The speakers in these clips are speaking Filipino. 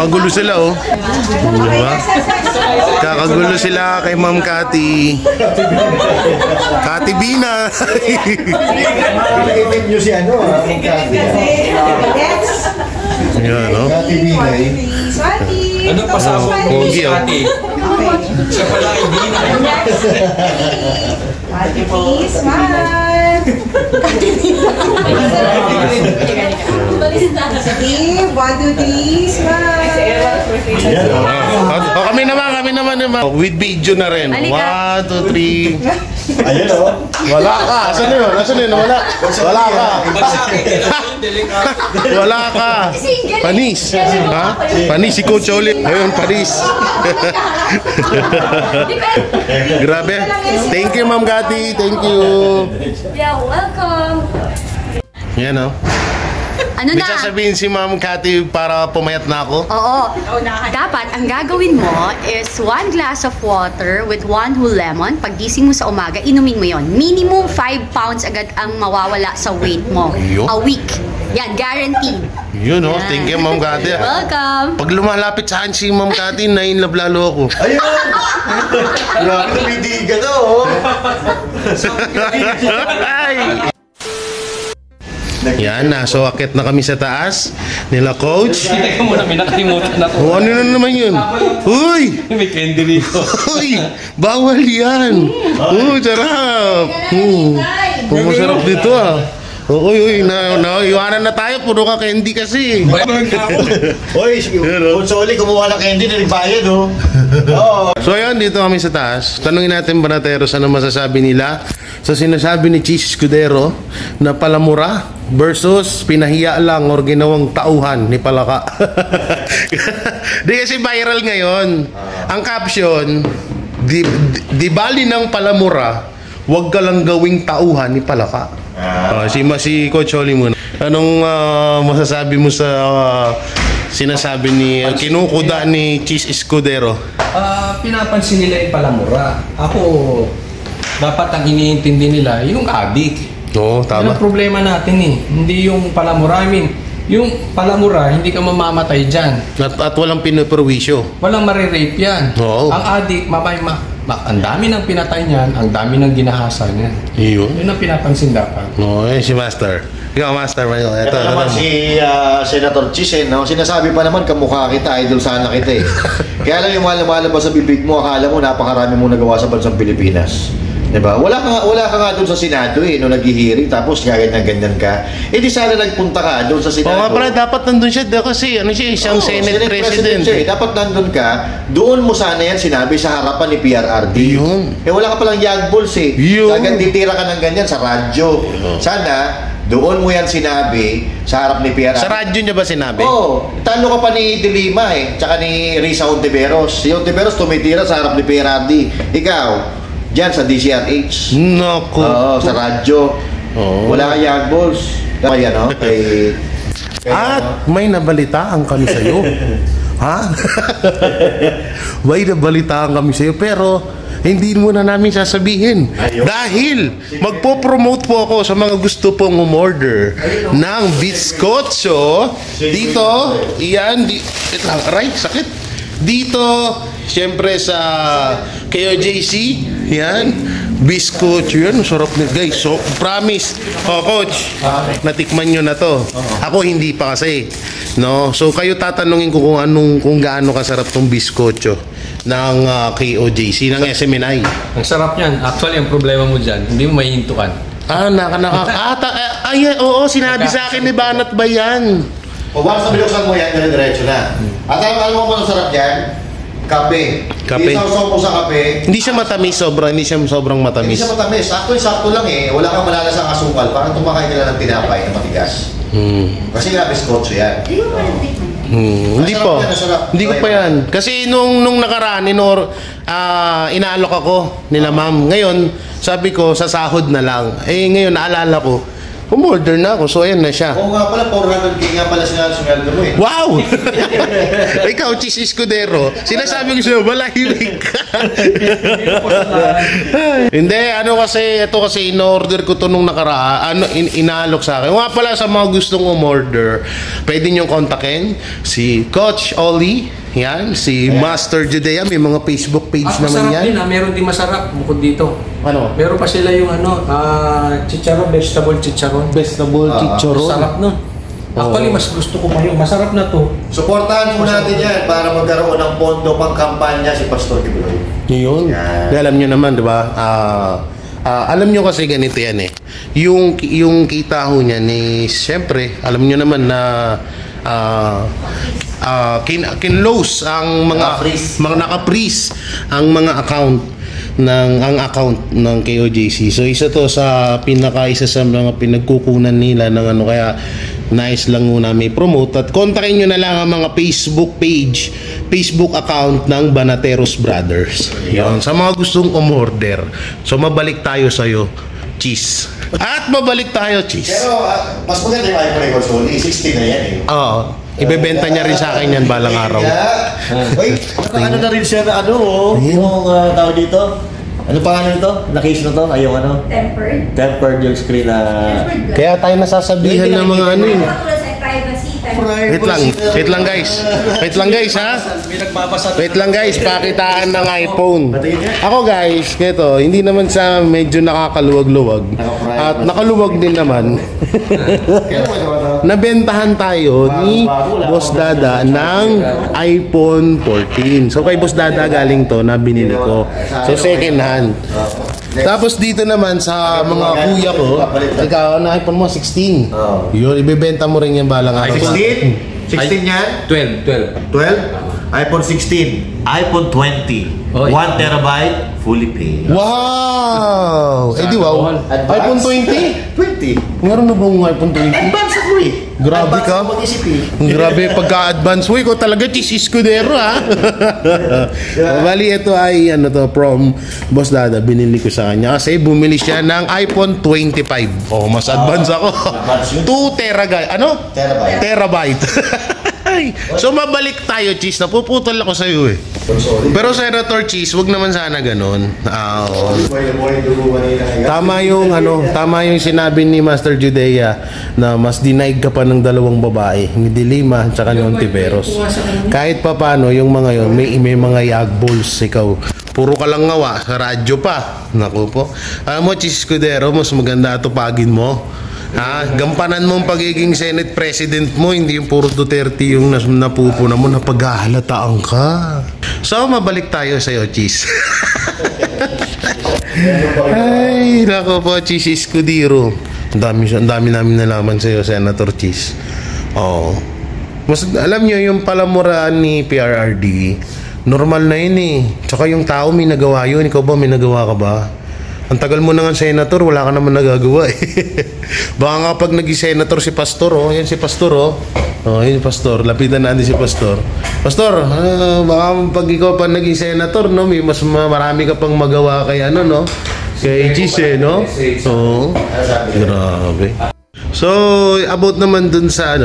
Kakagulo sila, oh. Diba? Kakagulo sila kay Ma'am Cathy. Cathy Bina. Nakikita nyo si ano, Ma'am Cathy. Yan, no? Cathy Bina, eh. Anong pasabog mo si Cathy? Siya pala ay Bina. Cathy, please, smile. Steve, 1, 2, 3, smile. Oh, kami naman. With video na rin. 1, 2, 3. Ayun, oh. Wala ka. Asan na yun? Wala ka. Wala ka. Panis. Ha? Panis si Coach ulit. Ayun, panis. Grabe. Thank you, Ma'am Cathy. Thank you. Yeah, welcome. Yan, oh. Ano May na? sasabihin si Ma'am Cathy para pumayat na ako? Oo. Dapat, ang gagawin mo is 1 glass of water with 1 whole lemon. Paggising mo sa umaga, inumin mo yon. Minimum 5 pounds agad ang mawawala sa weight mo. Ayun. A week. Yan, guaranteed. Yun, oh. Thank you, Ma'am Cathy. Welcome. Pag lumalapit sa akin si Ma'am Cathy, na-inlove lalo ako. Ayun! Grabe, lumidig ka to, oh. Ay! Yan, so akit na kami sa taas nila Coach. Teka muna, may nakalimutan ako. O, ano na naman yun? Uy! May candy rito. Uy! Bawal yan! Sarap! Masarap dito, ah. Uy, iwanan na tayo. Puro ka candy kasi. Uy, kung soli, kumuha ng candy na nagbayad, oh. Oo. So ayun, dito kami sa taas. Tanungin natin Banateros ano masasabi nila sa sinasabi ni Cheese Escudero na palamura versus pinahiya lang or ginawang tauhan ni Palaka. Di kasi viral ngayon. Ang caption, di bali ng palamura, wag ka lang gawing tauhan ni Palaka. Si Coach Oli muna. Anong masasabi mo sa sinasabi ni kinukuda ni Cheese Escudero? Pinapansin nila yung palamura. Ako, dapat ang iniintindi nila yung adik. Oo, Yan tama. ang problema natin eh. Hindi yung palamura. I mean, yung palamura, hindi ka mamamatay dyan. At walang pinuperwisyo. Walang marirape yan. Oo. Ang adik, ang dami ng pinatay niyan, ang dami ng ginahasa niyan. Yun. Yun ang pinapansin dapat. Oo, si Master. Ikaw, Master. Ito naman si Senator Chis, no? Sinasabi pa naman, kamukha kita, idol sana kita eh. Kaya lang yung lumalabas sa bibig mo, akala mo napakarami mong nagawa sa bansang Pilipinas. Diba? Wala ka nga doon sa Senado eh, nung nag-hearing, tapos ganyan ka. Eh di sana nagpunta ka doon sa Senado. Oo, pala dapat nandun siya kasi isang Senate President. Siya, eh. Dapat nandun ka, doon mo sana yan sinabi sa harapan ni PRRD. Yun. Eh wala ka palang yag balls eh. Yun. Agad titira ka ng ganyan sa radyo. Sana, doon mo yan sinabi sa harap ni PRRD. Sa radyo niya ba sinabi? Oo. Talo ka pa ni De Lima eh, tsaka ni Risa Ontiveros. Si Ontiveros tumitira sa harap ni PRRD. Ikaw, diyan sa DCRH. Naku. Oo, sa radyo. Oo. Wala kang yag balls. Kaya no? At may nabalitaan kami sa iyo. Ha? May nabalitaan kami sa iyo pero hindi mo na namin sasabihin. Dahil magpo-promote po ako sa mga gusto pong umorder ng bizcocho. Dito, iyan, aray, sakit. Dito, siyempre sa KOJC, yan, bizcocho yan, sarap nito. Guys, so, promise, Coach, natikman nyo na to. Ako hindi pa kasi. No? So, kayo tatanungin ko kung gaano kasarap tong bizcocho ng KOJC, ng SMNI. Ang sarap niyan. Actually, ang problema mo dyan, hindi mo mahihintukan. Oo, sinabi sa akin ni Banat ba yan? O once na binuksan mo yan, dire-diretso na. At alam mo kung sarap yan? Kape. Kape. Isaw-saw mo sa kape. Hindi siya matamis, hindi siya sobrang Hindi matamis. siya matamis. Sakto lang eh. Wala kang malalasang asukal. Parang tumakain ka lang ng tinapay na matigas. Kasi nga biskotso yan. Hindi po. Hindi ko pa yan. Kasi nung nakaraan, inaalok ako nila ma'am. Ngayon, sabi ko, sa sahod na lang. Eh ngayon, naalala ko, umorder na ako. So, ayan na siya. Oo nga pala, 400k nga pala sinasungel mo eh. Wow! Ikaw, Cheese Escudero, sinasabi ko sa'yo, malahimik ka. Hindi, ano kasi, ito kasi in-order ko to nung nakaraan, inaalok sa akin. Nga pala sa mga gustong umorder, pwede niyong kontakin si Coach Oli, yan, si Master Judea, may mga Facebook page naman yan. Masarap din meron din masarap bukod dito. Ano? Meron pa sila yung chicharon, vegetable chicharon. Vegetable chicharon. Masarap nun. Actually, mas gusto ko pa yung masarap na to. Suportahan mo natin yan para magkaroon ng pondo pang kampanya si Pastor Kibuloy. Yun. Yan. Alam nyo naman, di ba? Alam nyo kasi ganito yan eh. Yung kita ho niyan eh, siyempre, alam nyo naman na kinlose ang mga naka-freeze ang mga account ng KOJC. So isa to sa isa sa mga pinagkukunan nila ng ano, kaya nice lang muna may promote at kontakin nyo na lang ang mga Facebook page, Facebook account ng Banateros Brothers. Yun, sa mga gustong umorder. So mabalik tayo sa'yo, Cheese. At mabalik tayo, Cheese. Pero mas maganda yung iPhone console, 16 na yan eh. Oo. Ibebenta niya rin sa akin yan balang araw. Wait, ano na rin siya na yung tawag dito? Ano pangalan nito? Na-case na to? Ay, yung ano? Tempered yung screen na... Kaya tayo nasasabihan ng mga ano eh. Privacy. Wait lang guys. Wait lang guys, pakitaan ng iPhone. Ako guys, kito, hindi naman sa medyo nakakaluwag-luwag. At nakaluwag din naman. Nabentahan tayo ni Boss Dada ng iPhone 14. So kay Boss Dada galing to na binili ko. So second hand. Tapos dito naman sa mga kuya ko, ikaw na iPhone mo 16. Yun, ibebenta mo rin yan balang araw. 16? 16 yan? 12. 12? iPhone 16, iPhone 20, 1 terabyte, fully paid. Wow! Eh di wow. iPhone 20? 20. Meron na bang iPhone 20? Advance ako eh. Grabe Advance ka. ako mag-isip eh. Grabe pagka-advance. Uy, ko talaga Cheese Escudero ha. Bali, ito ay ano to, from Boss Dada. Binili ko sa kanya kasi bumili siya ng iPhone 25. Oh, mas advance ako. 2 terabyte. Ano? Terabyte. So mabalik tayo, Cheese. Napuputol ako sa iyo eh. Pero Senator Cheese, wag naman sana ganun. Tama yung sinabi ni Master Judea na mas denied ka pa ng dalawang babae, ni Dilima at saka ni Ontiveros. Kahit pa paano yung mga yon, may mga yagballs ikaw. Puro ka lang ngawa, sa radyo pa. Naku po. Alam mo, Cheese Escudero, mas maganda tupagin mo. Gampanan mo ang pagiging Senate President mo, hindi yung puro Duterte yung napupuna mo, napaghahalataan ka. So, mabalik tayo sa'yo, Cheese. Ay, nako po, Cheese Escudero. Ang dami namin nalaman sa'yo, Senator Cheese. Oh. Mas, alam nyo, yung palamuraan ni PRRD, normal na yun eh. Tsaka yung tao may nagawa yun. Ikaw ba, may nagawa ka ba? Ang tagal mo na nga senator, wala ka naman nagagawa eh. Baka nga pag naging senator si Pastor, yan si Pastor yun si Pastor, lapitan natin si Pastor. Pastor, baka pag ikaw pa naging senator, no, may mas marami ka pang magawa kay kay Cheese, no? Oo. Grabe. So, about naman dun sa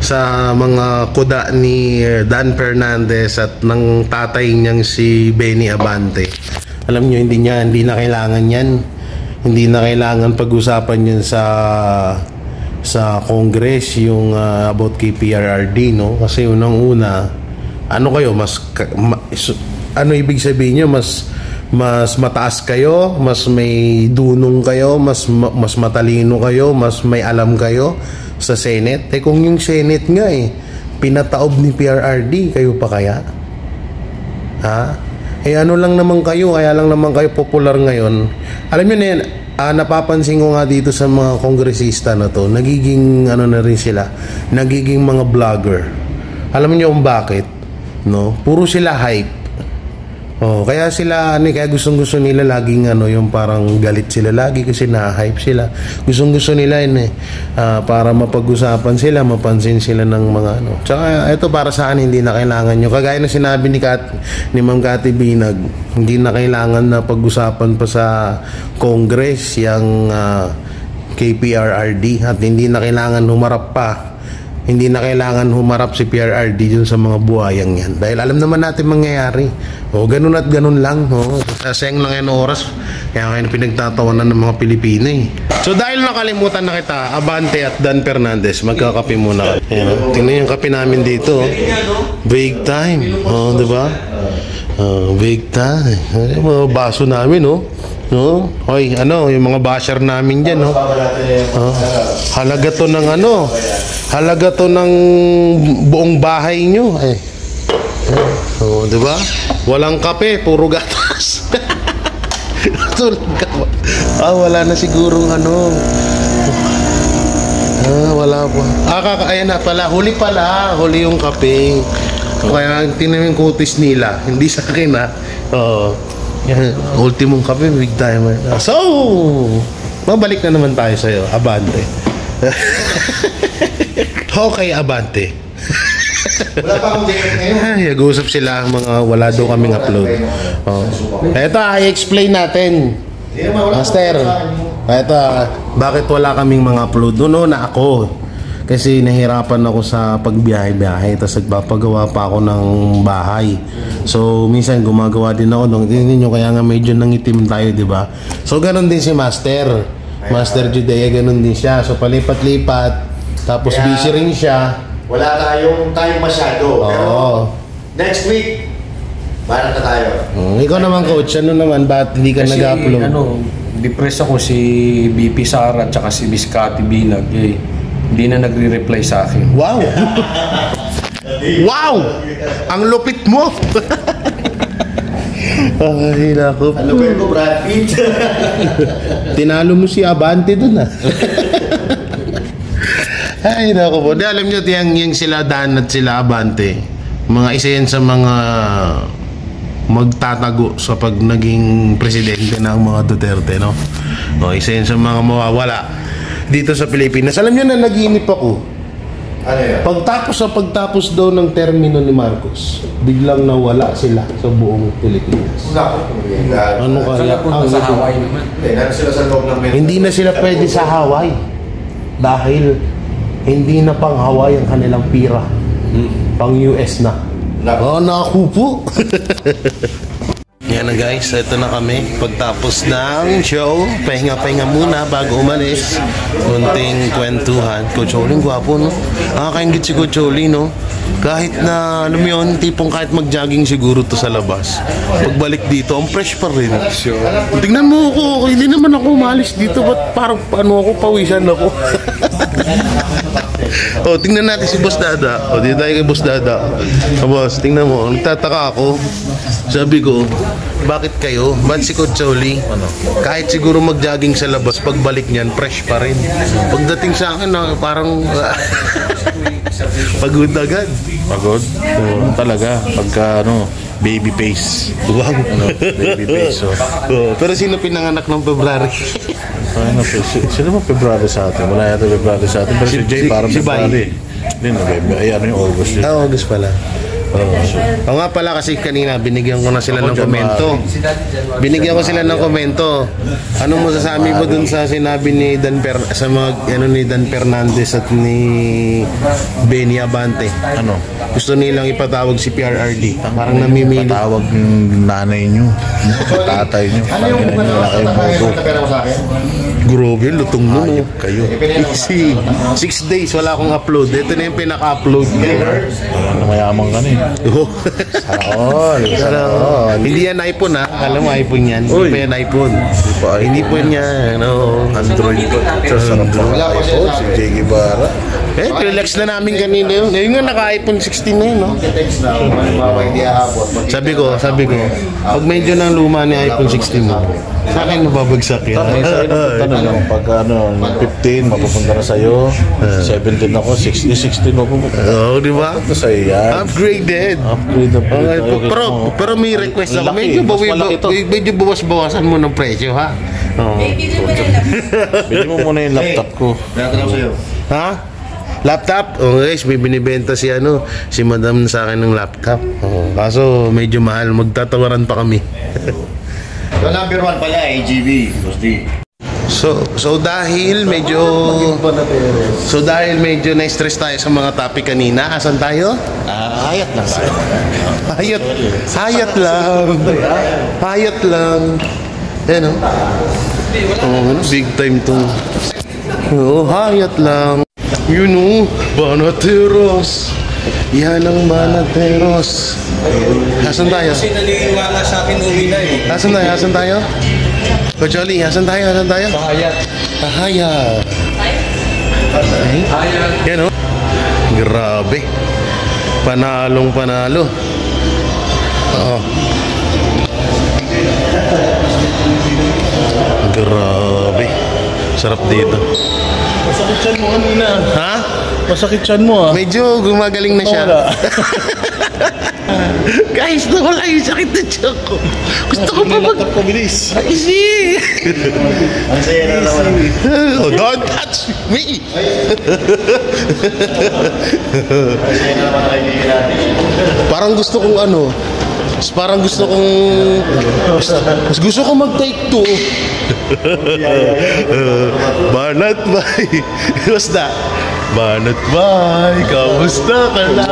sa mga kuda ni Dan Fernandez at ng tatay niyang si Benny Abante. Alam nyo, hindi na kailangan yan. Hindi na kailangan pag-usapan yan sa Congress yung about kay PRRD, no? Kasi unang-una, ibig sabihin nyo, mas mataas kayo, mas may dunong kayo, mas matalino kayo, mas may alam kayo sa Senate. Kung yung Senate nga pinataob ni PRRD, kayo pa kaya? Ano lang naman kayo, kaya lang naman kayo popular ngayon. Alam nyo na yan, napapansin ko nga dito sa mga kongresista na to, nagiging na rin sila, nagiging mga vlogger. Alam niyo kung bakit? No? Puro sila hype. Oh, kaya sila kaya gustong-gusto nila laging yung parang galit sila lagi kasi na-hype sila. Gustong-gusto nila para mapag-usapan sila, mapansin sila ng mga Tsaka ito para sa akin hindi na kailangan nyo. Kagaya na sinabi ni Ma'am Cathy Binag, hindi na kailangan na pag-usapan pa sa Congress yung KPRRD at hindi na kailangan humarap pa. Hindi na kailangan humarap si PRRD dun sa mga buhayang yan. Dahil alam naman natin mangyayari. Ganun at ganun lang. Sasayang lang yan oras. Kaya kayo pinagtatawanan ng mga Pilipino So dahil nakalimutan na kita, Abante at Dan Fernandez, magkakape muna. Tingnan yung kape namin dito. Big time. Diba? Big time. Mga baso namin, Hoy, yung mga basher namin dyan, halaga to ng halaga to ng buong bahay nyo, diba? Walang kape, puro gatas. Wala na sigurong wala pa. Ayan na pala, huli yung kape. Kaya tingnan yung kutis nila, hindi sa akin ultimong kape, big timer. So, mabalik na naman tayo sa'yo, Abante. Okay, Abante. Wala pa akong date ngayon. Nag-uusap sila mga wala daw kaming upload. Eto, i-explain natin. Master, eto, bakit wala kaming mga upload? Na ako. Kasi nahirapan ako sa pagbiyahe-biyahe, tapos nagpapagawa pa ako ng bahay. So, minsan gumagawa din ako tingnan nyo, kaya nga medyo nangitim tayo, di ba? So, ganun din si Master. Master Judea, ganun din siya. So, palipat-lipat. Tapos kaya, busy rin siya. Wala tayong time masyado. Pero, next week, barat na tayo. Ikaw naman, Coach. Ba't hindi ka nag-upload? Depressed ako si BP Sara at saka si Miss Cathy Binag. Hindi na nagre-reply sa akin. Wow! Wow! Ang lupit mo! Ay, naku. Ano ba yung Brad Pitt? Tinalo mo si Abante dun Ay, naku po. Di, alam nyo, yung sila Dan at sila Abante, mga isa yan sa mga magtatago sa pag naging presidente ng mga Duterte, isa yan sa mga mawawala dito sa Pilipinas. Alam nyo na nag-iinip ako. Ano yan? Pagtapos daw ng termino ni Marcos, biglang nawala sila sa buong Pilipinas. Ano kaya? Sa Hawaii naman. Sila sa loob ng Hindi na sila pwede sa Hawaii. Dahil hindi na pang Hawaii ang kanilang pira. Pang US na. Naku po. Yan na guys, ito na kami. Pagtapos ng show, pahinga-pahinga muna bago umalis. Kunting kwentuhan. Coach Oli, gwapo, Nakakaingit si Coach Oli, Kahit na, alam mo yun, tipong kahit mag-jogging siguro to sa labas. Pagbalik dito, ang fresh pa rin. Tingnan mo ako, hindi naman ako umalis dito. Ba't parang pawisan ako? Tingnan natin si Boss Dada. Dito tayo kay Boss Dada. Boss, tingnan mo, nagtataka ako. Sabi ko, bakit kayo? Ba't si Coach Oli? Kahit siguro mag-jogging sa labas, pagbalik niyan, fresh pa rin. Pagdating sa akin, parang pagod agad. Pagod? Talaga. Pagka baby face. Wow. Baby face. Pero sino pinanganak ng February? Sino ba February sa atin? Wala yata February sa atin. Pero si Jay parang February. Hindi na, yung August. August pala. Oo nga pala, kasi kanina binigyan ko na sila ng komento. Binigyan ko sila ng komento. Anong masasabi mo dun sa sinabi ni ni Dan Fernandez at ni Benny Abante? Gusto nilang ipatawag si PRRD. Parang namimili. Patawag yung nanay nyo, tatay nyo. Ano yung pera mo sa akin? Grobe, lutong mo. Kayo. Easy. 6 days wala akong upload. Ito na yung pinaka-upload ko. Mayaman ka na Sana all. Hindi yan iPhone Alam mo iPhone yan. Hindi pa yan iPhone. Hindi po yan. Android ko. Sarap pa Wala pa siya si Jay Guevara. Relax na namin kanina yun. Ngayon nga naka-iPhone 16 na yun. text na kung hindi aabot. Sabi ko, pag medyo ng luma ni iPhone 16 mo, Sa akin mababagsak yan. Tanong lang, pag 15, mapupunta na sa'yo. 17 ako, 16 ako. Oo, di ba? Ito sa'yo yan. Upgraded. Upgrade na Pero may request ako. Laki, mas malaki to. Medyo bawas-bawasan mo ng presyo, ha? Oo. Bili mo muna yung laptop ko. Tinatanong sa'yo. Ha? Laptop? Oh guys, may binibenta si madam sa akin ng laptop. Oh, kaso medyo mahal, magtatawaran pa kami. So number 1 pala, AGV. So dahil medyo na-stress tayo sa mga topic kanina, asan tayo? Hayat lang tayo. Hayat lang. Yan big time to. Hayat lang. Banateros. Yan ang Banateros. Asan tayo? Kasi naniniwala sa akin uwi na eh. Asan tayo? Kocholi, asan tayo? Hayat. Hayat. Yan grabe. Panalo. Grabe. Sarap dito. Masakit chan mo kanina. Ha? Masakit chan mo Medyo gumagaling na siya. Guys, nawala yung sakit na tiyan ko. Gusto ko pa laptop ko, bilis. Easy! Ang saya na naman. Don't touch me! Ang saya na naman kaibigan natin. Parang gusto kong gusto ko mag-take 2. Banat bay. Basta. Banat bay. Kamusta ka na?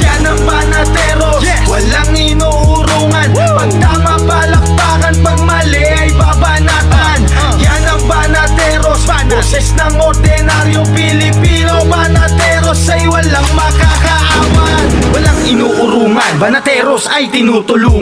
Yan ang Banateros, walang inuurungan. Pag tama palakpakan, pag mali ay babanatan. Yan ang Banateros, boses ng ordinaryong Pilipino. Banateros ay walang makakaawan. Walang inuurungan, Banateros ay tinutulungan.